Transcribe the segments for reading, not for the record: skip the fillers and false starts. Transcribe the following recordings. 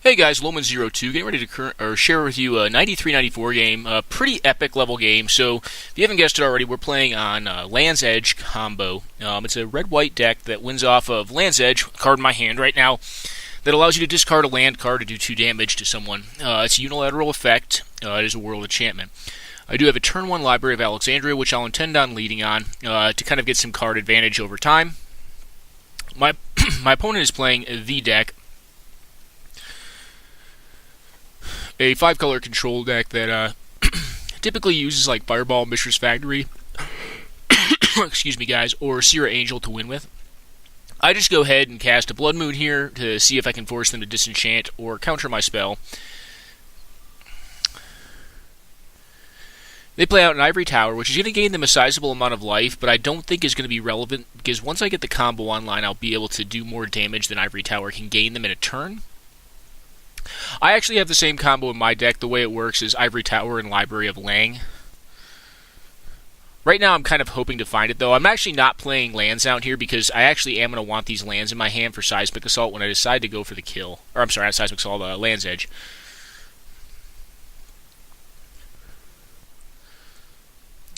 Hey guys, Loman02, getting ready to share with you a 93-94 game, a pretty epic level game. So, if you haven't guessed it already, we're playing on Land's Edge combo. It's a red-white deck that wins off of Land's Edge, a card in my hand right now, that allows you to discard a land card to do 2 damage to someone. It's a unilateral effect. It is a world enchantment. I do have a turn 1 Library of Alexandria, which I'll intend on leading on to kind of get some card advantage over time. My opponent is playing the deck. A 5-color control deck that typically uses like Fireball, Mishra's Factory, excuse me guys, or Seer Angel to win with. I just go ahead and cast a Blood Moon here to see if I can force them to disenchant or counter my spell. They play out an Ivory Tower, which is going to gain them a sizable amount of life, but I don't think is going to be relevant, because once I get the combo online, I'll be able to do more damage than Ivory Tower can gain them in a turn. I actually have the same combo in my deck. The way it works is Ivory Tower and Library of Lang. Right now I'm kind of hoping to find it, though. I'm actually not playing lands out here because I actually am going to want these lands in my hand for Seismic Assault when I decide to go for the kill. Or, I'm sorry, not Seismic Assault, Land's Edge.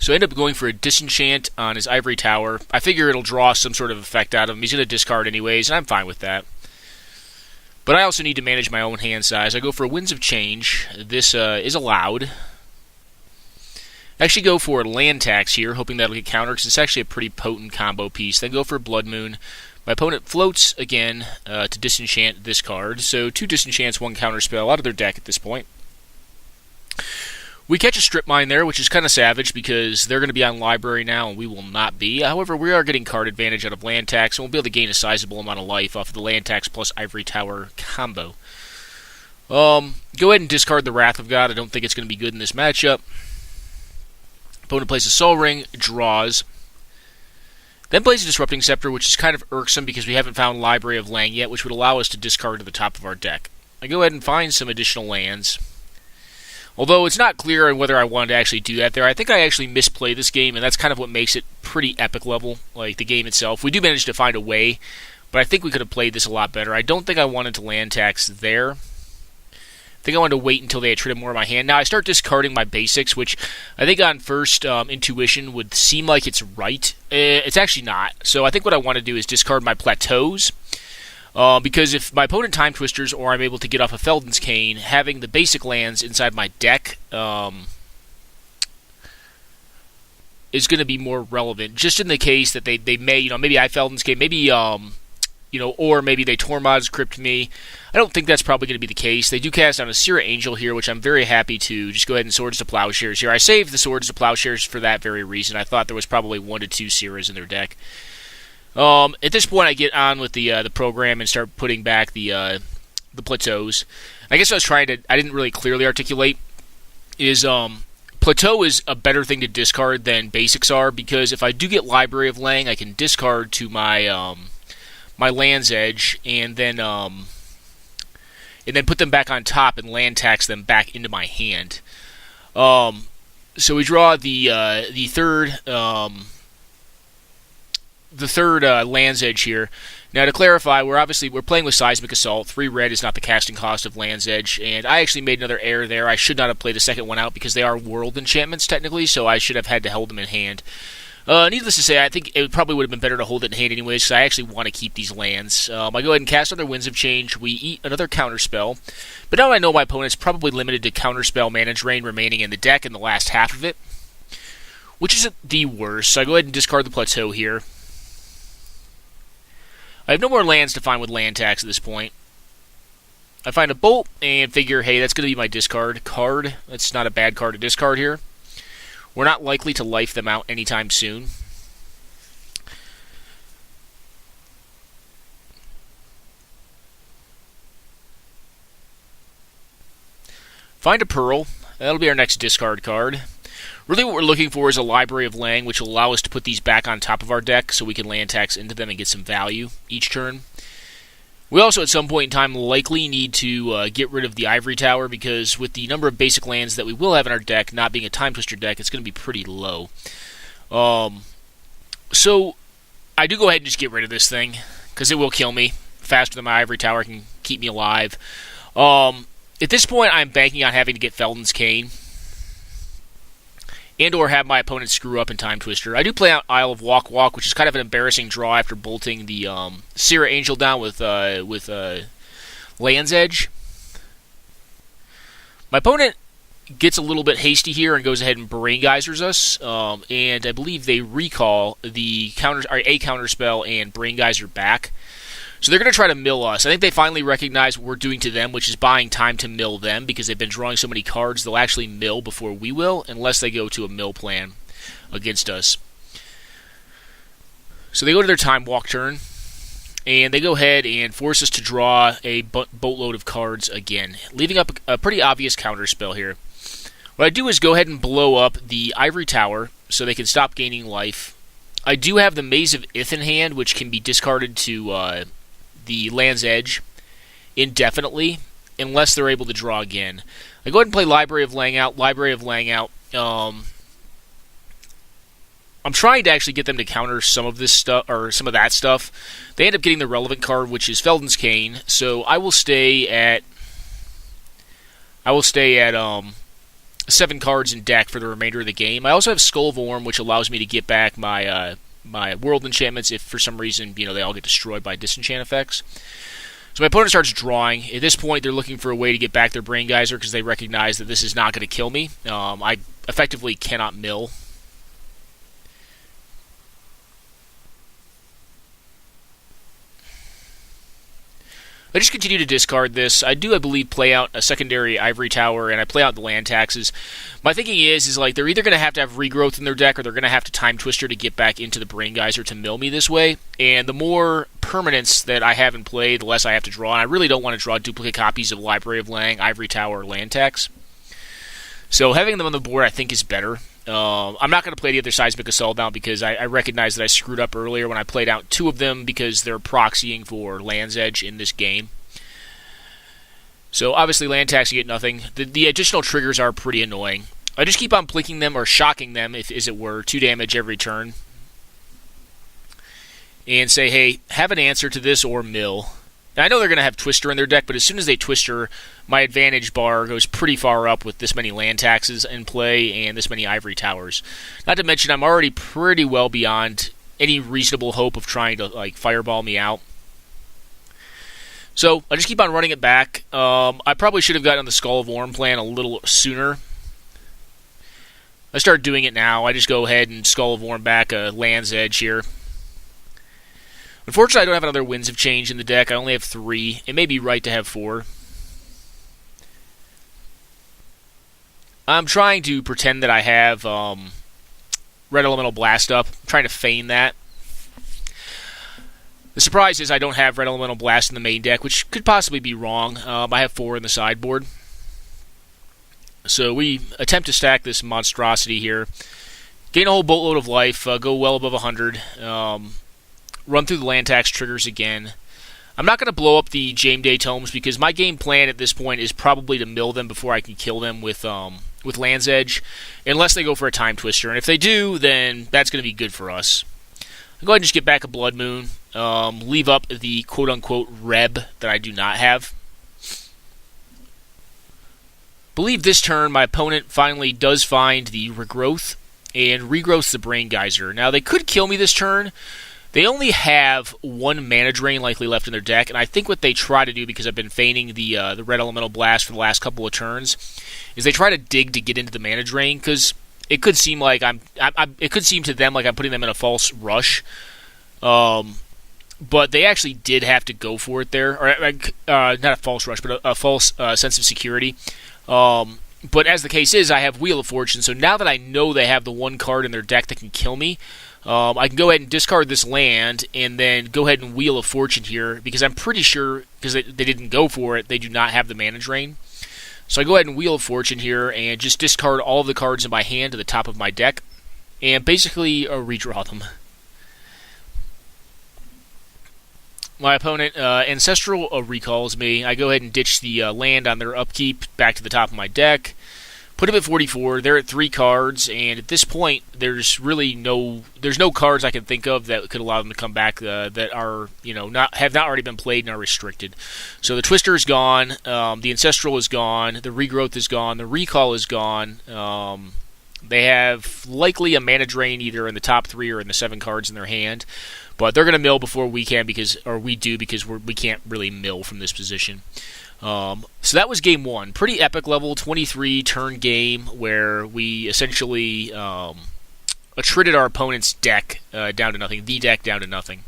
So I end up going for a Disenchant on his Ivory Tower. I figure it'll draw some sort of effect out of him. He's going to discard anyways, and I'm fine with that. But I also need to manage my own hand size. I go for Winds of Change. This is allowed. I actually go for Land Tax here, hoping that'll get countered, because it's actually a pretty potent combo piece. Then go for Blood Moon. My opponent floats again to disenchant this card. So 2 disenchants, 1 counterspell out of their deck at this point. We catch a Strip Mine there, which is kind of savage because they're going to be on Library now and we will not be. However, we are getting card advantage out of Land Tax, and we'll be able to gain a sizable amount of life off of the Land Tax plus Ivory Tower combo. Go ahead and discard the Wrath of God. I don't think it's going to be good in this matchup. Opponent plays a Sol Ring, draws. Then plays a Disrupting Scepter, which is kind of irksome because we haven't found Library of Lang yet, which would allow us to discard to the top of our deck. I go ahead and find some additional lands. Although it's not clear on whether I wanted to actually do that there. I think I actually misplay this game, and that's kind of what makes it pretty epic level, like the game itself. We do manage to find a way, but I think we could have played this a lot better. I don't think I wanted to land tax there. I think I wanted to wait until they had traded more of my hand. Now I start discarding my basics, which I think on first intuition would seem like it's right. It's actually not. So I think what I want to do is discard my plateaus. Because if my opponent Time Twisters or I'm able to get off a Felden's Cane, having the basic lands inside my deck is going to be more relevant. Just in the case that they may, maybe I Felden's Cane, maybe, or maybe they Tormod's Crypt me. I don't think that's probably going to be the case. They do cast on a Seer Angel here, which I'm very happy to just go ahead and Swords to Plowshares here. I saved the Swords to Plowshares for that very reason. I thought there was probably 1 to 2 Seeras in their deck. At this point, I get on with the program and start putting back the plateaus. I guess I didn't really clearly articulate, is plateau is a better thing to discard than basics are, because if I do get Library of Lang, I can discard to my my Land's Edge and then put them back on top and land tax them back into my hand. So we draw the third. The third Land's Edge here. Now to clarify, we're playing with Seismic Assault. 3 red is not the casting cost of Land's Edge, and I actually made another error there. I should not have played the second one out because they are world enchantments technically, so I should have had to hold them in hand. Needless to say, I think it probably would have been better to hold it in hand anyways, because I actually want to keep these lands. I go ahead and cast another Winds of Change. We eat another counterspell, but now I know my opponent's probably limited to counterspell mana drain remaining in the deck in the last half of it, which isn't the worst. So I go ahead and discard the plateau here. I have no more lands to find with land tax at this point. I find a Bolt and figure, hey, that's going to be my discard card. That's not a bad card to discard here. We're not likely to life them out anytime soon. Find a Pearl. That'll be our next discard card. Really what we're looking for is a Library of Lang, which will allow us to put these back on top of our deck so we can land tax into them and get some value each turn. We also, at some point in time, likely need to get rid of the Ivory Tower, because with the number of basic lands that we will have in our deck, not being a Time Twister deck, it's going to be pretty low. So I do go ahead and just get rid of this thing, because it will kill me faster than my Ivory Tower can keep me alive. At this point, I'm banking on having to get Felden's Cane and or have my opponent screw up in Time Twister. I do play out Isle of Walk Walk, which is kind of an embarrassing draw after bolting the Seer Angel down with Land's Edge. My opponent gets a little bit hasty here and goes ahead and Brain Geysers us, and I believe they recall the a counter spell and Brain Geyser back. So they're going to try to mill us. I think they finally recognize what we're doing to them, which is buying time to mill them, because they've been drawing so many cards, they'll actually mill before we will, unless they go to a mill plan against us. So they go to their time walk turn, and they go ahead and force us to draw a boatload of cards again, leaving up a pretty obvious counter spell here. What I do is go ahead and blow up the Ivory Tower so they can stop gaining life. I do have the Maze of Ith in hand, which can be discarded to the Land's Edge indefinitely, unless they're able to draw again. I go ahead and play Library of Langout. I'm trying to actually get them to counter some of this stuff, or some of that stuff. They end up getting the relevant card, which is Felden's Cane. So I will stay at 7 cards in deck for the remainder of the game. I also have Skull of Orm, which allows me to get back my my world enchantments if for some reason they all get destroyed by disenchant effects. So my opponent starts drawing. At this point, they're looking for a way to get back their Brain Geyser because they recognize that this is not going to kill me. I effectively cannot mill. I just continue to discard this. I believe, play out a secondary Ivory Tower, and I play out the land taxes. My thinking is like they're either going to have regrowth in their deck, or they're going to have to Time Twister to get back into the Brain Geyser to mill me this way. And the more permanents that I have in play, the less I have to draw. And I really don't want to draw duplicate copies of Library of Lang, Ivory Tower, or land tax. So having them on the board, I think, is better. I'm not going to play the other Seismic Assault now because I recognize that I screwed up earlier when I played out 2 of them because they're proxying for Land's Edge in this game. So obviously land tax, you get nothing. The additional triggers are pretty annoying. I just keep on blinking them or shocking them, if as it were, 2 damage every turn. And say, hey, have an answer to this or mill. Now, I know they're going to have Twister in their deck, but as soon as they Twister, my advantage bar goes pretty far up with this many land taxes in play and this many Ivory Towers. Not to mention, I'm already pretty well beyond any reasonable hope of trying to fireball me out. So I just keep on running it back. I probably should have gotten on the Skull of Orm plan a little sooner. I start doing it now. I just go ahead and Skull of Orm back a Land's Edge here. Unfortunately, I don't have another Winds of Change in the deck. I only have 3. It may be right to have 4. I'm trying to pretend that I have Red Elemental Blast up. I'm trying to feign that. The surprise is I don't have Red Elemental Blast in the main deck, which could possibly be wrong. I have 4 in the sideboard. So we attempt to stack this monstrosity here. Gain a whole boatload of life, go well above 100. Run through the land tax triggers again. I'm not going to blow up the Jame Day Tomes because my game plan at this point is probably to mill them before I can kill them with Land's Edge, unless they go for a Time Twister. And if they do, then that's going to be good for us. I'll go ahead and just get back a Blood Moon. Leave up the quote-unquote Reb that I do not have. Believe this turn my opponent finally does find the Regrowth and regrowths the Brain Geyser. Now, they could kill me this turn. They only have 1 mana drain likely left in their deck, and I think what they try to do, because I've been feigning the Red Elemental Blast for the last couple of turns, is they try to dig to get into the mana drain, because it could seem like it could seem to them like I'm putting them in a false rush. But they actually did have to go for it there, or not a false rush, but a false sense of security. But as the case is, I have Wheel of Fortune, so now that I know they have the 1 card in their deck that can kill me, I can go ahead and discard this land and then go ahead and Wheel of Fortune here, because I'm pretty sure, because they didn't go for it, they do not have the mana drain. So I go ahead and Wheel of Fortune here and just discard all of the cards in my hand to the top of my deck and basically redraw them. My opponent Ancestral recalls me. I go ahead and ditch the land on their upkeep back to the top of my deck. Put them at 44. They're at 3 cards, and at this point, there's no cards I can think of that could allow them to come back that are have not already been played and are restricted. So the Twister is gone, the Ancestral is gone, the Regrowth is gone, the Recall is gone. They have likely a Mana Drain either in the top 3 or in the 7 cards in their hand, but they're going to mill before we can because we can't really mill from this position. So that was game 1. Pretty epic level 23 turn game where we essentially attritted our opponent's deck down to nothing. The deck down to nothing.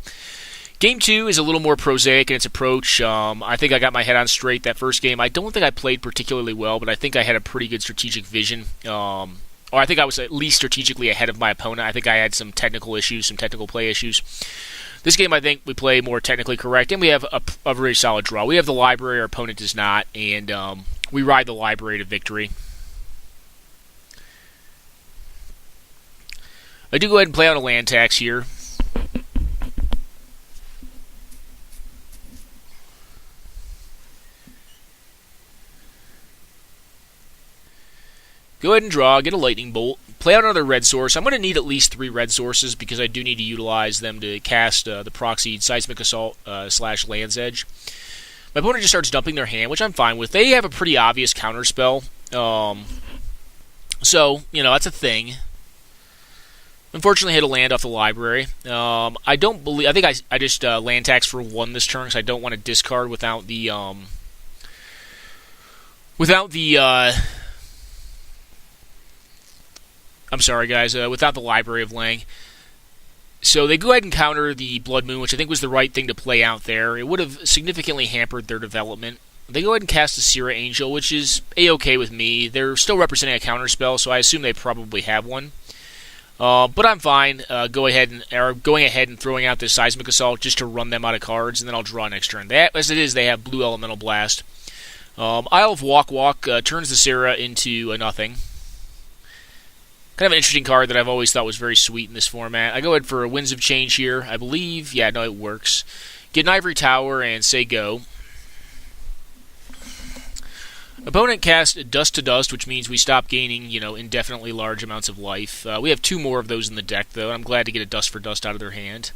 Game 2 is a little more prosaic in its approach. I think I got my head on straight that first game. I don't think I played particularly well, but I think I had a pretty good strategic vision. Or I think I was at least strategically ahead of my opponent. I think I had some technical issues, some technical play issues. This game, I think, we play more technically correct, and we have a very solid draw. We have the library, our opponent does not, and we ride the library to victory. I do go ahead and play out a land tax here. Go ahead and draw, get a lightning bolt, play out another red source. I'm going to need at least 3 red sources because I do need to utilize them to cast the proxied Seismic Assault / Land's Edge. My opponent just starts dumping their hand, which I'm fine with. They have a pretty obvious counterspell. So, that's a thing. Unfortunately, hit a land off the library. I think I just land tax for 1 this turn because I don't want to discard without the I'm sorry, guys, without the Library of Lang. So they go ahead and counter the Blood Moon, which I think was the right thing to play out there. It would have significantly hampered their development. They go ahead and cast the Seera Angel, which is A-okay with me. They're still representing a counterspell, so I assume they probably have one. But I'm fine going ahead and throwing out this Seismic Assault just to run them out of cards, and then I'll draw next turn. As it is, they have Blue Elemental Blast. Isle of Walk turns the Seera into a nothing. Kind of an interesting card that I've always thought was very sweet in this format. I go ahead for a Winds of Change here. I believe, yeah, no, it works. Get an Ivory Tower and say go. Opponent casts Dust to Dust, which means we stop gaining, indefinitely large amounts of life. We have 2 more of those in the deck, though, and I'm glad to get a Dust for Dust out of their hand.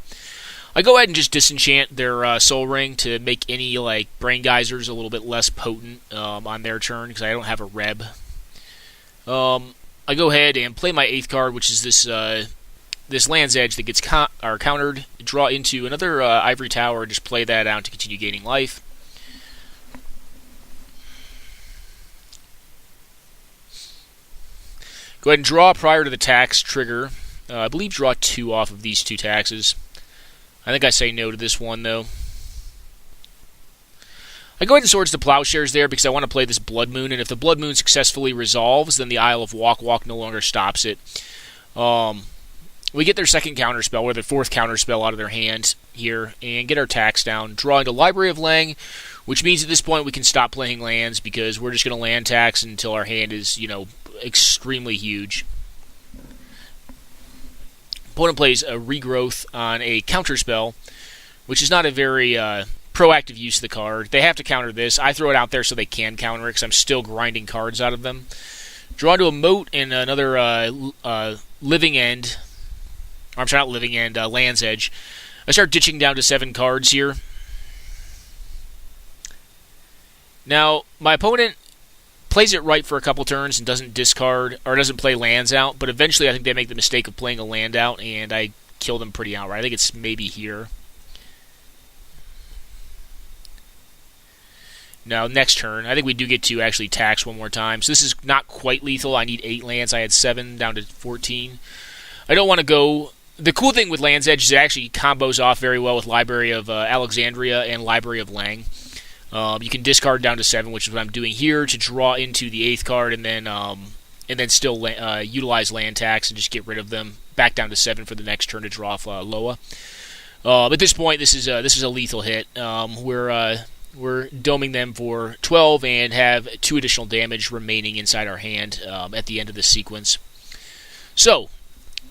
I go ahead and just disenchant their Soul Ring to make any, Brain Geysers a little bit less potent on their turn, because I don't have a Reb. I go ahead and play my 8th card, which is this Land's Edge that gets countered. Draw into another Ivory Tower, and just play that out to continue gaining life. Go ahead and draw prior to the tax trigger. I believe draw 2 off of these 2 taxes. I think I say no to this one, though. I go ahead and Swords to Plowshares there because I want to play this Blood Moon, and if the Blood Moon successfully resolves, then the Isle of Walk no longer stops it. We get their 2nd counterspell, or their 4th counterspell out of their hand here, and get our tax down. Draw into Library of Lang, which means at this point we can stop playing lands because we're just going to land tax until our hand is, extremely huge. Opponent plays a Regrowth on a counterspell, which is not a very proactive use of the card. They have to counter this. I throw it out there so they can counter it because I'm still grinding cards out of them. Draw to a Moat and another Living End. Or I'm sorry, not Living End, Land's Edge. I start ditching down to 7 cards here. Now, my opponent plays it right for a couple turns and doesn't discard, or doesn't play lands out, but eventually I think they make the mistake of playing a land out, and I kill them pretty outright. I think it's maybe here. Now, next turn, I think we do get to actually tax one more time. So this is not quite lethal. I need 8 lands. I had 7 down to 14. I don't want to go... The cool thing with Land's Edge is it actually combos off very well with Library of Alexandria and Library of Lang. You can discard down to 7, which is what I'm doing here, to draw into the 8th card and then still utilize land tax and just get rid of them. Back down to 7 for the next turn to draw off Loa. At this point, this is a lethal hit. We're doming them for 12 and have 2 additional damage remaining inside our hand at the end of this sequence. So,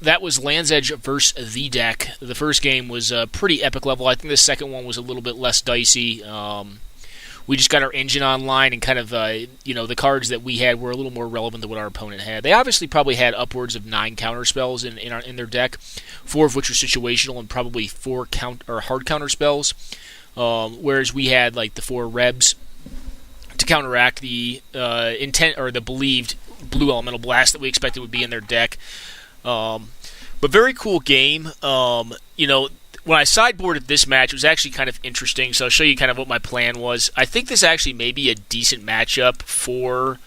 that was Land's Edge versus the deck. The first game was a pretty epic level. I think the second one was a little bit less dicey. we just got our engine online and kind of, the cards that we had were a little more relevant than what our opponent had. They obviously probably had upwards of 9 counter spells in their deck, 4 of which were situational and probably 4 hard counter spells, whereas we had like the 4 Rebs to counteract the intent or the believed blue elemental blast that we expected would be in their deck. But very cool game. When I sideboarded this match, it was actually kind of interesting, so I'll show you kind of what my plan was. I think this actually may be a decent matchup for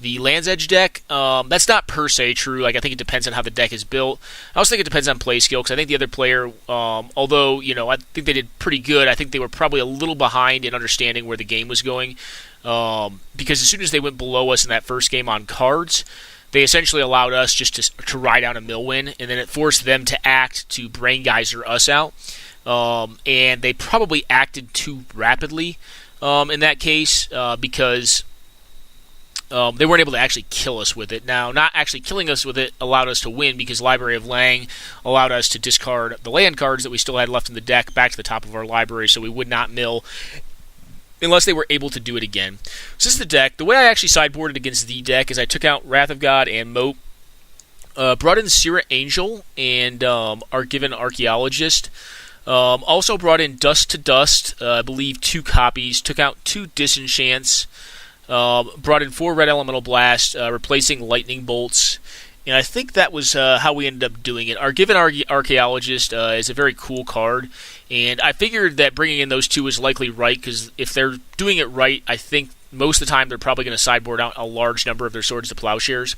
the Land's Edge deck. That's not per se true. Like, I think it depends on how the deck is built. I also think it depends on play skill, because I think the other player, although, I think they did pretty good, I think they were probably a little behind in understanding where the game was going, because as soon as they went below us in that first game on cards, they essentially allowed us just to ride out a mill win, and then it forced them to act to brain geyser us out. And they probably acted too rapidly in that case because they weren't able to actually kill us with it. Now, not actually killing us with it allowed us to win because Library of Lang allowed us to discard the land cards that we still had left in the deck back to the top of our library, so we would not mill unless they were able to do it again. So this is the deck. The way I actually sideboarded against the deck is I took out Wrath of God and Moat, brought in Seer Angel and Given Archaeologist, also brought in Dust to Dust, I believe 2 copies, took out 2 Disenchants, brought in 4 Red Elemental Blast, replacing Lightning Bolts, and I think that was how we ended up doing it. Our Given Archaeologist is a very cool card, and I figured that bringing in those 2 is likely right, because if they're doing it right, I think most of the time they're probably going to sideboard out a large number of their Swords to Plowshares.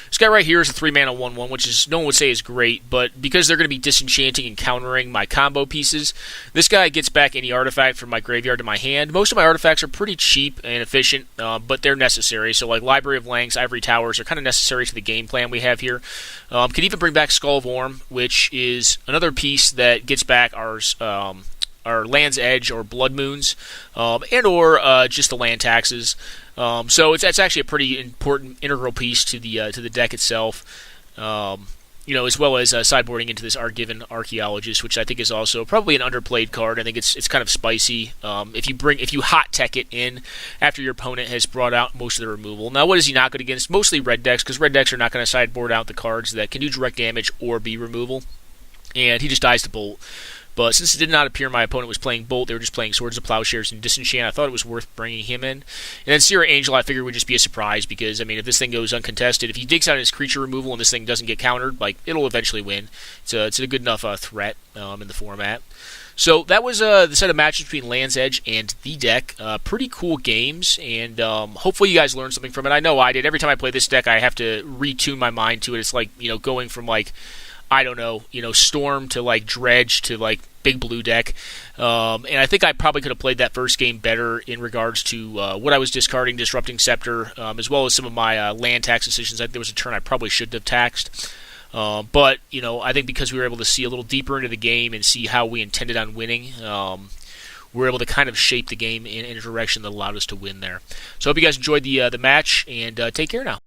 This guy right here is a 3-mana 1/1, which is no one would say is great, but because they're going to be disenchanting and countering my combo pieces, this guy gets back any artifact from my graveyard to my hand. Most of my artifacts are pretty cheap and efficient, but they're necessary. So like Library of Lang's Ivory Towers are kind of necessary to the game plan we have here. Could even bring back Skull of Orm, which is another piece that gets back our Land's Edge or Blood Moons, and or just the land taxes. So it's actually a pretty important integral piece to the deck itself. As well as sideboarding into this Given Archaeologist, which I think is also probably an underplayed card. I think it's kind of spicy. If you hot tech it in after your opponent has brought out most of the removal. Now, what is he not good against? Mostly red decks, because red decks are not going to sideboard out the cards that can do direct damage or be removal, and he just dies to Bolt. But since it did not appear my opponent was playing Bolt, they were just playing Swords of Plowshares and Disenchant, I thought it was worth bringing him in. And then Seer Angel, I figured would just be a surprise, because, if this thing goes uncontested, if he digs out his creature removal and this thing doesn't get countered, it'll eventually win. It's a good enough threat in the format. So that was the set of matches between Land's Edge and the deck. Pretty cool games, and hopefully you guys learned something from it. I know I did. Every time I play this deck, I have to retune my mind to it. It's like, going from Storm to Dredge to Big Blue deck, and I think I probably could have played that first game better in regards to what I was discarding, Disrupting Scepter, as well as some of my land tax decisions. There was a turn I probably should have taxed, but I think because we were able to see a little deeper into the game and see how we intended on winning, we were able to kind of shape the game in a direction that allowed us to win there. So I hope you guys enjoyed the match, and take care now.